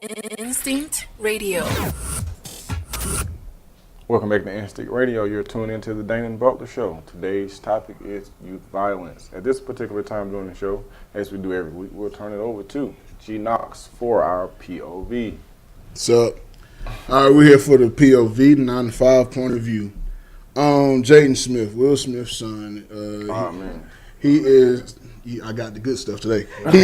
Instinct Radio. Welcome back to Instinct Radio. You're tuned into the Dainhen Butler Show. Today's topic is youth violence. At this particular time during the show, as we do every week, we'll turn it over to G. Knox for our POV. What's up? All right, we're here for the POV, 9 to 5 point of view. Jaden Smith, Will Smith's son. Man. He is. I got the good stuff today. He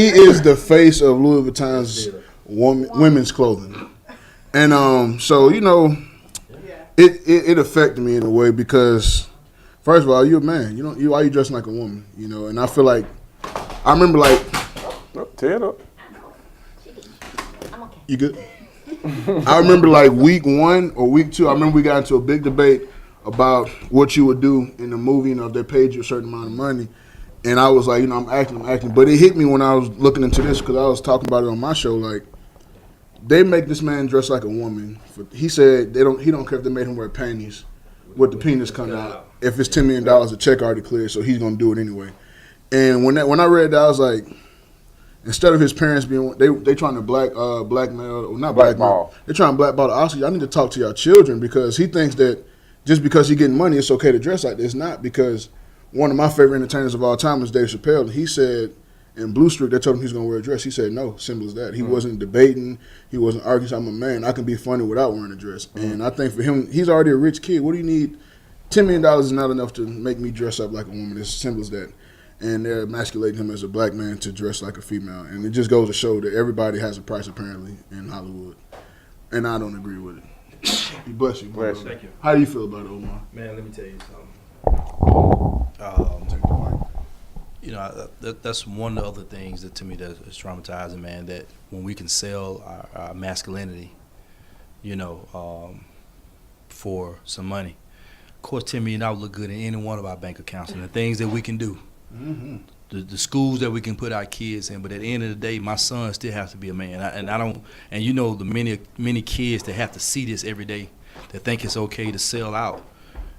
is the face of Louis Vuitton's women's clothing, and so it affected me in a way because first of all, you're a man. Why you dressing like a woman? And I feel like I remember Tear it up. You good? I remember week 1 or week 2. I remember we got into a big debate about what you would do in the movie, if they paid you a certain amount of money. And I was like, I'm acting. But it hit me when I was looking into this because I was talking about it on my show. They make this man dress like a woman. He said he don't care if they made him wear panties with the penis coming out. If it's $10 million, the check already cleared, so he's going to do it anyway. And when I read that, I was like, instead of his parents being, they trying to blackmail, or not blackmail, they're trying to blackball the Oscars. I need to talk to y'all children because he thinks that just because he's getting money, it's okay to dress like this. It's not, because one of my favorite entertainers of all time is Dave Chappelle. He said in Blue Streak, they told him he's going to wear a dress. He said no, simple as that. He wasn't debating. He wasn't arguing. So I'm a man. I can be funny without wearing a dress. And I think for him, he's already a rich kid. What do you need? $10 million is not enough to make me dress up like a woman. It's as simple as that. And they're emasculating him as a black man to dress like a female. And it just goes to show that everybody has a price, apparently, in Hollywood. And I don't agree with it. Bless you. Bless you. Thank you. How do you feel about it, Omar? Man, let me tell you something. That's one of the other things that to me that is traumatizing, man, that when we can sell our masculinity, for some money. Of course, $10 million would look good in any one of our bank accounts and the things that we can do. Mm-hmm. The schools that we can put our kids in, but at the end of the day, my son still has to be a man. The many kids that have to see this every day, that think it's okay to sell out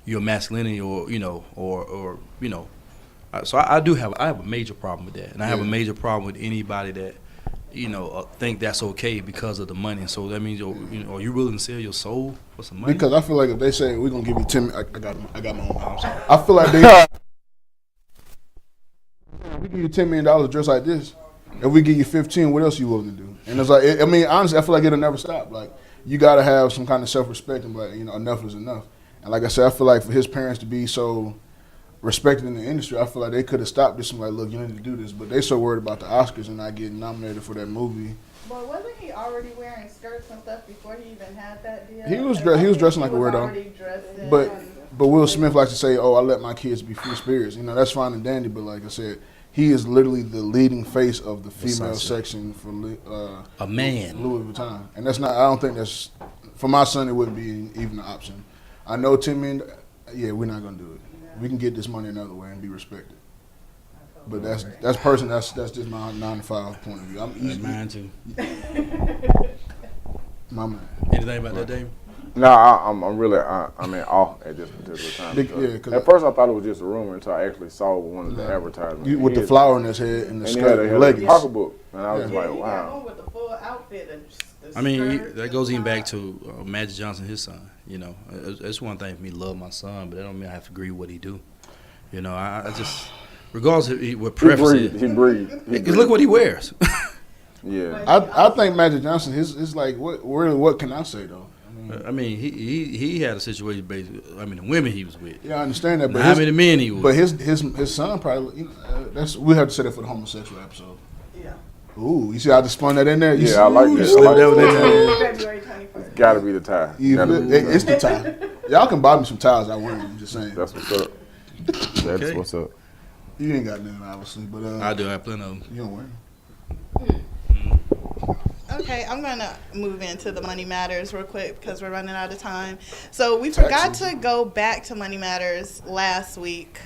your masculinity, So I have a major problem with that, and I have a major problem with anybody that think that's okay because of the money. And so that means are you willing to sell your soul for some money? Because I feel like if they say we're gonna give you 10, I got my own. I feel like they. We give you $10 million just like this. If we give you 15, what else are you willing to do? And it's like, honestly, I feel like it'll never stop. You got to have some kind of self-respect and enough is enough. And like I said, I feel like for his parents to be so respected in the industry, I feel like they could have stopped this and look, you need to do this. But they so worried about the Oscars and not getting nominated for that movie. But wasn't he already wearing skirts and stuff before he even had that deal? He was dressing like a weirdo. But Will Smith likes to say, "Oh, I let my kids be free spirits." That's fine and dandy. But like I said, he is literally the leading face of the female section for a man, Louis Vuitton, and that's not. I don't think that's for my son. It wouldn't be even an option. I know $10 million. Yeah, we're not gonna do it. We can get this money another way and be respected. But that's just my 9 to 5 point of view. I'm easy. Mine too. My man. Anything about that, Dave? No, I'm really I'm in awe at this particular time. At first I thought it was just a rumor until I actually saw one of the advertisements. With the flower in his head and the skirt and leggings. Pocketbook, and I was like, wow. With the full outfit and that goes even back to Magic Johnson, his son. It's one thing for me to love my son, but that don't mean I have to agree with what he do. I just, regardless of what preference. He breathed. Look what he wears. Yeah. I think Magic Johnson is like what can I say though? He had a situation based. The women he was with. Yeah, I understand that. But how many men he was? But his son probably. We have to say that for the homosexual episode. Yeah. Ooh, you see how I just spun that in there? I like that. February 21st. It's got to be the tie. It's the tie. Y'all can buy me some ties. I wear them. I'm just saying. That's what's up. That's what's up. You ain't got none, obviously, but I do have plenty of them. You don't wear them. Okay, I'm going to move into the Money Matters real quick because we're running out of time. So we forgot to go back to Money Matters last week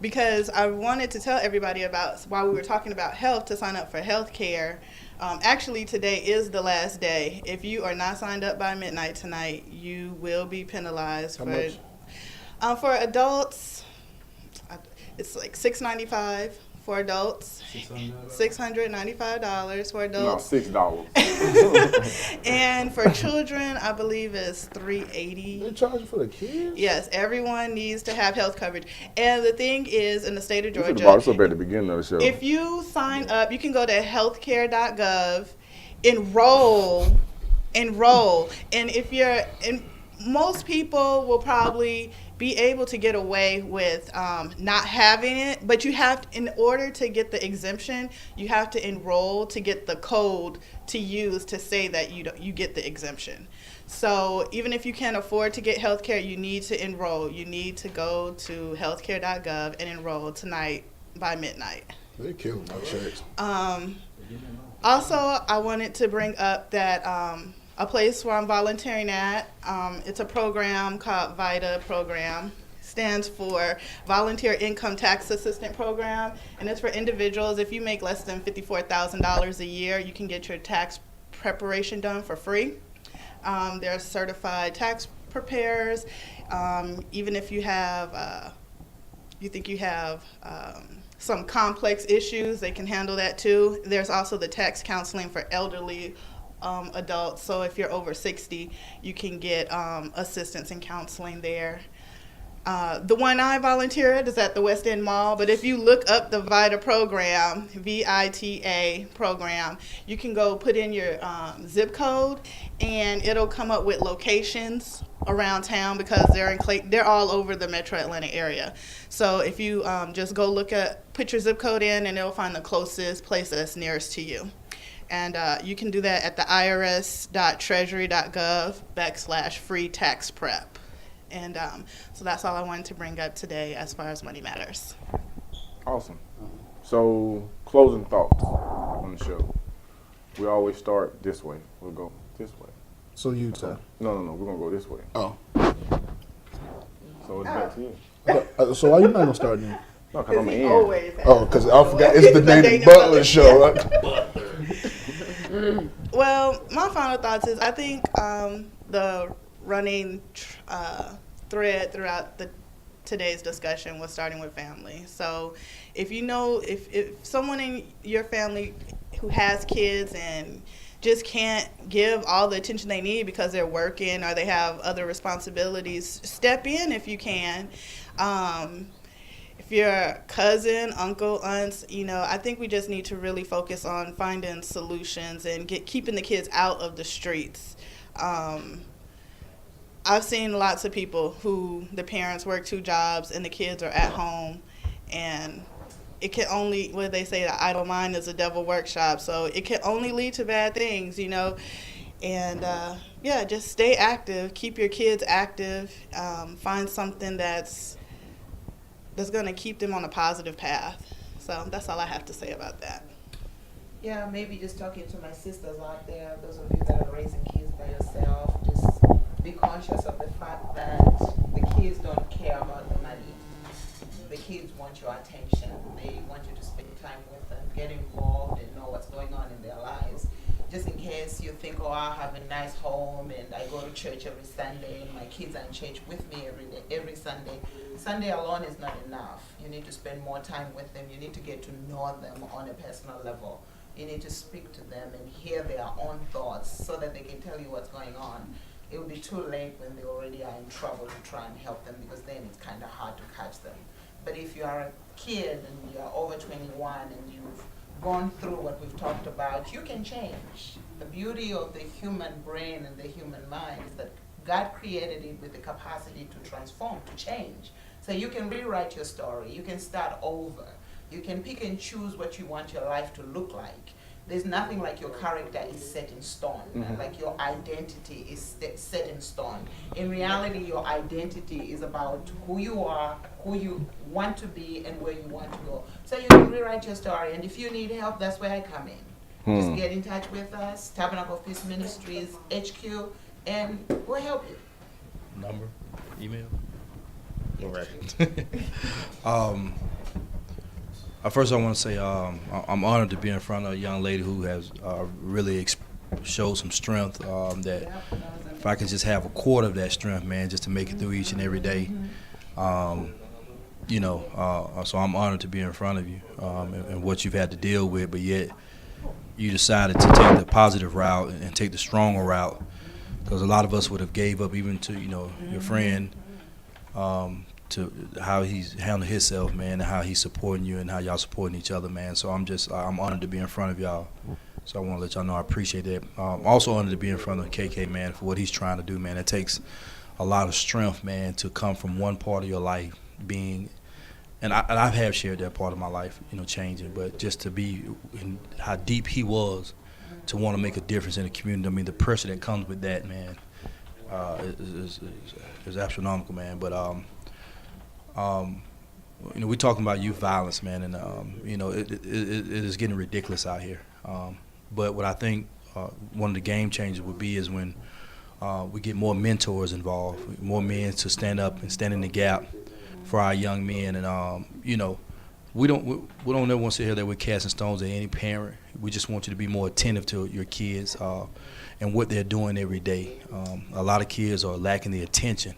because I wanted to tell everybody about, while we were talking about health, to sign up for health care. Actually, today is the last day. If you are not signed up by midnight tonight, you will be penalized. How much? For adults, it's like $6.95. for adults, $695 for No, adults. $6. And for children, I believe it's $380. They're charging for the kids? Yes, everyone needs to have health coverage. And the thing is, in the state of You should have Georgia, brought this up at the beginning of the show. if you sign up, you can go to healthcare.gov, enroll, and if you're in, most people will probably be able to get away with not having it, but you have, in order to get the exemption, you have to enroll to get the code to use to say that you get the exemption. So even if you can't afford to get healthcare, you need to enroll. You need to go to healthcare.gov and enroll tonight by midnight. They killed my checks. Also, I wanted to bring up that a place where I'm volunteering at, it's a program called VITA program. Stands for Volunteer Income Tax Assistant Program, and it's for individuals. If you make less than $54,000 a year, you can get your tax preparation done for free. They're certified tax preparers. Even if you have, you think you have some complex issues, they can handle that too. There's also the tax counseling for elderly adults. So if you're over 60, you can get assistance in counseling there. The one I volunteer at is at the West End Mall, but if you look up the VITA program, VITA program, you can go put in your zip code, and it'll come up with locations around town because they're all over the metro Atlanta area. So if you just go put your zip code in, and it'll find the closest place that's nearest to you. And you can do that at the irs.treasury.gov/free tax prep. And so that's all I wanted to bring up today as far as Money Matters. Awesome. So, closing thoughts on the show. We always start this way. We'll go this way. So you tell. No. We're going to go this way. Oh. So, it's back to you. So why you not gonna start then? No, because I'm in. Oh, because I forgot it's the Dainhen Butler show. Well, my final thoughts is I think the running thread throughout today's discussion was starting with family. So if you know, if someone in your family who has kids and just can't give all the attention they need because they're working or they have other responsibilities, step in if you can. If you're a cousin, uncle, aunts, I think we just need to really focus on finding solutions and keeping the kids out of the streets. I've seen lots of people who the parents work 2 jobs and the kids are at home, and it can only, what they say, the idle mind is a devil workshop, so it can only lead to bad things, and just stay active, keep your kids active, find something that's going to keep them on a positive path. So that's all I have to say about that. Yeah, maybe just talking to my sisters out there, those of you that are raising kids by yourself, just be conscious of the fact that the kids don't care about the money. The kids want your attention. They want you to spend time with them, get involved and know what's going on in their lives. Just in case you think, oh, I have a nice home and I go to church every Sunday and my kids are in church with me every Sunday. Sunday alone is not enough. You need to spend more time with them. You need to get to know them on a personal level. You need to speak to them and hear their own thoughts so that they can tell you what's going on. It will be too late when they already are in trouble to try and help them, because then it's kind of hard to catch them. But if you are a kid and you are over 21 and you've gone through what we've talked about, you can change. The beauty of the human brain and the human mind is that God created it with the capacity to transform, to change. So you can rewrite your story. You can start over. You can pick and choose what you want your life to look like. There's nothing like your character is set in stone, like your identity is set in stone. In reality, your identity is about who you are, who you want to be, and where you want to go. So you can rewrite your story, and if you need help, that's where I come in. Just get in touch with us, Tabernacle of Peace Ministries, HQ, and we'll help you. Number, email. Correct. First, I want to say I'm honored to be in front of a young lady who has really showed some strength. That if I can just have a quarter of that strength, man, just to make it through each and every day. So I'm honored to be in front of you and what you've had to deal with, but yet you decided to take the positive route and take the stronger route, because a lot of us would have gave up even to, your friend, to how he's handling himself, man, and how he's supporting you and how y'all supporting each other, man. So I'm honored to be in front of y'all. So I want to let y'all know I appreciate that. I'm also honored to be in front of KK, man, for what he's trying to do, man. It takes a lot of strength, man, to come from one part of your life being, and I have shared that part of my life, changing, but just to be in how deep he was, to want to make a difference in the community. I mean, the pressure that comes with that, man, is astronomical, man. But we're talking about youth violence, man, and it is getting ridiculous out here. But what I think one of the game changers would be is when we get more mentors involved, more men to stand up and stand in the gap for our young men. And we don't ever want to sit here that we're casting stones at any parent. We just want you to be more attentive to your kids and what they're doing every day. A lot of kids are lacking the attention.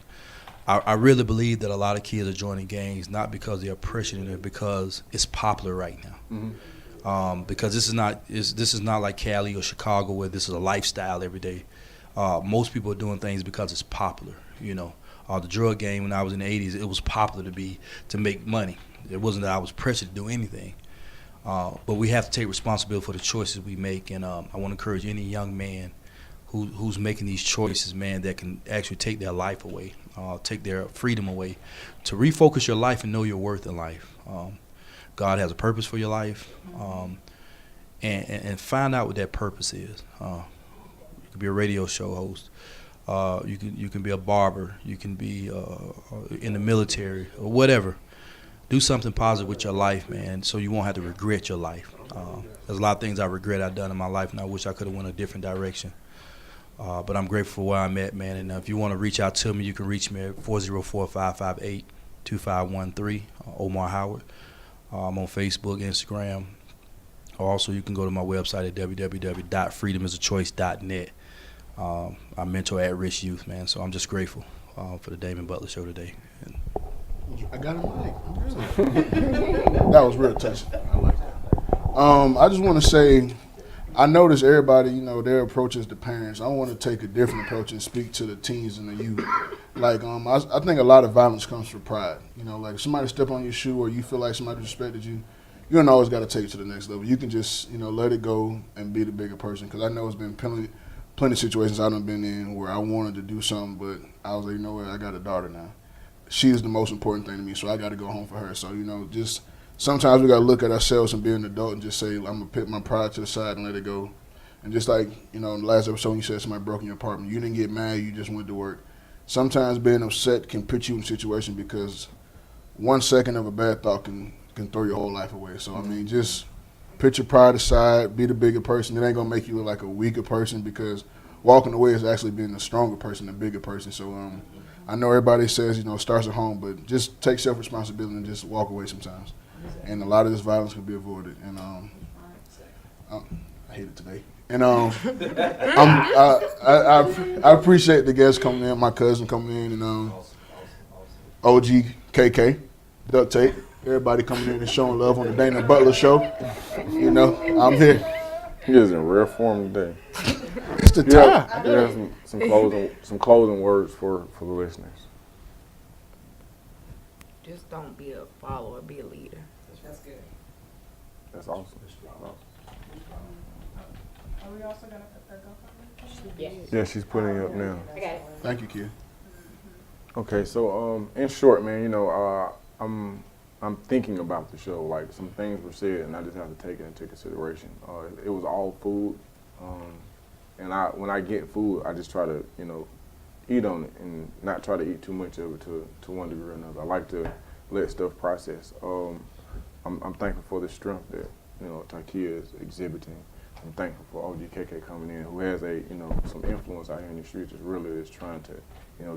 I really believe that a lot of kids are joining gangs not because they're pressuring it, because it's popular right now. Mm-hmm. Because this is not like Cali or Chicago where this is a lifestyle every day. Most people are doing things because it's popular. The drug game when I was in the 80s, it was popular to make money. It wasn't that I was pressured to do anything. But we have to take responsibility for the choices we make, and I want to encourage any young man who's making these choices, man, that can actually take their life away, take their freedom away, to refocus your life and know your worth in life. God has a purpose for your life, and find out what that purpose is. You could be a radio show host. You can be a barber. You can be in the military or whatever. Do something positive with your life, man, so you won't have to regret your life. There's a lot of things I regret I've done in my life, and I wish I could have went a different direction. But I'm grateful for where I'm at, man. And if you want to reach out to me, you can reach me at 404-558-2513, Omar Howard. I'm on Facebook, Instagram. Also, you can go to my website at www.freedomisachoice.net. I mentor at-risk youth, man. So I'm just grateful for the Dainhen Butler Show today. I got a mic. That was real touching. I like that. I just want to say, I notice everybody, their approach is the parents. I want to take a different approach and speak to the teens and the youth. Like, I think a lot of violence comes from pride. Like if somebody step on your shoe or you feel like somebody disrespected you, you don't always got to take it to the next level. You can just, let it go and be the bigger person. Because I know it's been plenty of situations I've been in where I wanted to do something, but I was like, what, I got a daughter now. She is the most important thing to me, so I got to go home for her. So, just sometimes we got to look at ourselves and be an adult and just say, I'm going to put my pride to the side and let it go. And just like, in the last episode you said somebody broke in your apartment, you didn't get mad, you just went to work. Sometimes being upset can put you in a situation because 1 second of a bad thought can throw your whole life away. So, just put your pride aside, be the bigger person. It ain't going to make you look like a weaker person, because walking away is actually being a stronger person, a bigger person. So, I know everybody says, it starts at home, but just take self-responsibility and just walk away sometimes. And a lot of this violence can be avoided. And I hate it today. And I appreciate the guests coming in, my cousin coming in, and OG KK, Duct Tape, everybody coming in and showing love on the Dainhen Butler Show. I'm here. He is in rare form today. It's the time. You have some closing words for the listeners. Just don't be a follower, be a leader. That's good. That's awesome. Are we also going to put the GoFundMe? Yes. Yeah, she's putting it up now. Okay. Thank you, kid. Okay, so in short, man, I'm thinking about the show. Like, some things were said, and I just have to take it into consideration. It was all food, and when I get food, I just try to eat on it and not try to eat too much of it to one degree or another. I like to let stuff process. I'm thankful for the strength that Takiyah is exhibiting. I'm thankful for OG KK coming in, who has some influence out here in the streets. Is trying to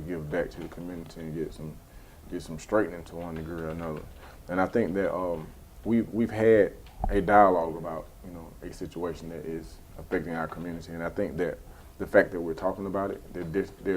give back to the community and get some straightening to one degree or another. And I think that we've had a dialogue about a situation that is affecting our community, and I think that the fact that we're talking about it, there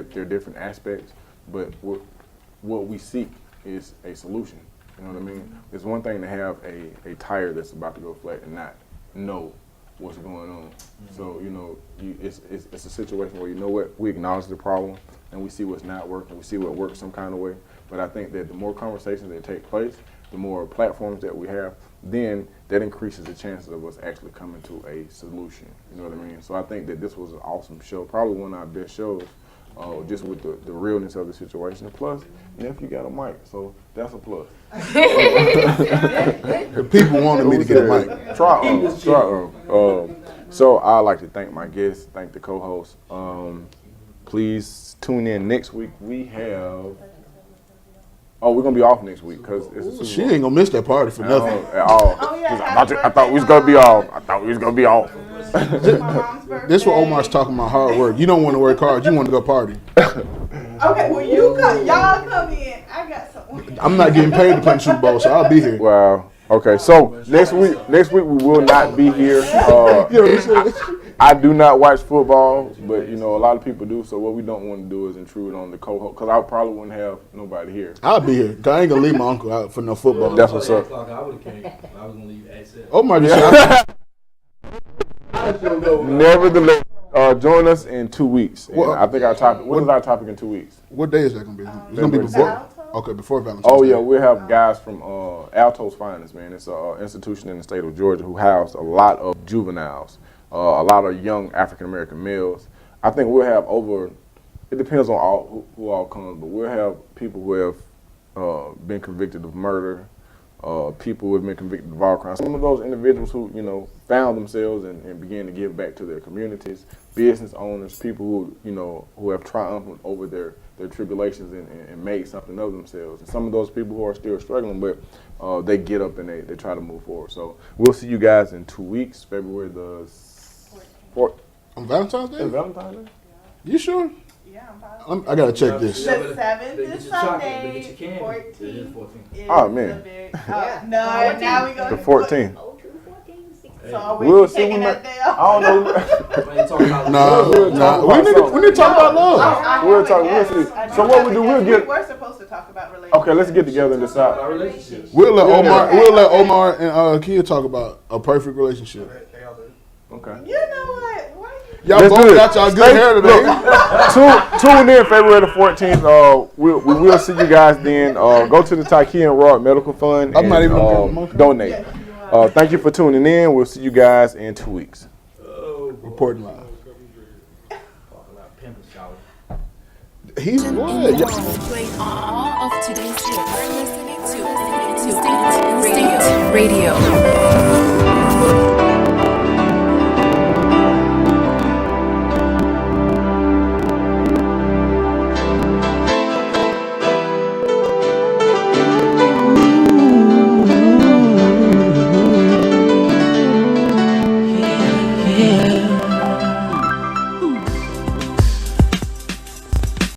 are different aspects, but what we seek is a solution. You know what I mean? It's one thing to have a tire that's about to go flat and not know what's going on. So, you know, it's a situation where, you know what, we acknowledge the problem and we see what's not working, we see what works some kind of way. But I think that the more conversations that take place, the more platforms that we have, then that increases the chances of us actually coming to a solution. You know what I mean? So I think that this was an awesome show, probably one of our best shows, just with the realness of the situation. And plus, nephew got a mic, so that's a plus. People wanted me to get a mic. Try. So I'd like to thank my guests, thank the co-hosts. Please tune in next week. We have. Oh, we're gonna be off next week because it's a Super She Bowl. ain't gonna miss that party for nothing. At all. Oh, yeah, 'Cause I thought we was gonna be off. I thought we was gonna be off. My mom's birthday. This what Omar's talking about, hard work. You don't want to work hard. You want to go party. Okay, well you come, y'all come in. I got something. I'm not getting paid to play the Super Bowl, so I'll be here. Wow. Okay. So next week we will not be here. I do not watch football, but you know a lot of people do. So what we don't want to do is intrude on the co-host because I probably wouldn't have nobody here. I'll be here. 'Cause I ain't gonna leave my uncle out for no football. That's what's up. I would have came. I was gonna leave at 7. Omar just said, Nevertheless, join us in 2 weeks. And Well, I think our topic. What is our topic in 2 weeks? what day is that gonna be? It's gonna be before. Okay, before Valentine's Oh Day. yeah, we'll have guys from Alto's Finest, man. It's an institution in the state of Georgia who house a lot of juveniles, a lot of young African American males. I think we'll have over. It depends on who all comes, but we'll have people who have been convicted of murder, people who have been convicted of all crimes. Some of those individuals who found themselves and began to give back to their communities, business owners, people who have triumphed over their tribulations and made something of themselves. And some of those people who are still struggling, but they get up and they try to move forward. So we'll see you guys in 2 weeks, February the 4th. On Valentine's Day? Valentine's Day? You sure? Yeah, I'm fine. I gotta check this. The 7th is Sunday. 14th. Oh, man. No, now we go. The 14th. So are We'll we see taking when that day off? I don't know. Nah. We need to talk about love. We'll talk. We'll see. So what we do? We'll get. We're supposed to talk about relationships. Okay, let's get together and decide. We'll let Omar and Kia talk about a perfect relationship. Okay. You know what? Why you Y'all Let's both do it. got y'all good hair today. Tune in February the 14th. We will see you guys then. Go to the Takiyah and Rod Medical Fund I'm not even gonna give and them a donate. Thank you for tuning in. We'll see you guys in 2 weeks. Reporting live. He's what? Play all of today's hits. You're listening to State Radio. Yeah.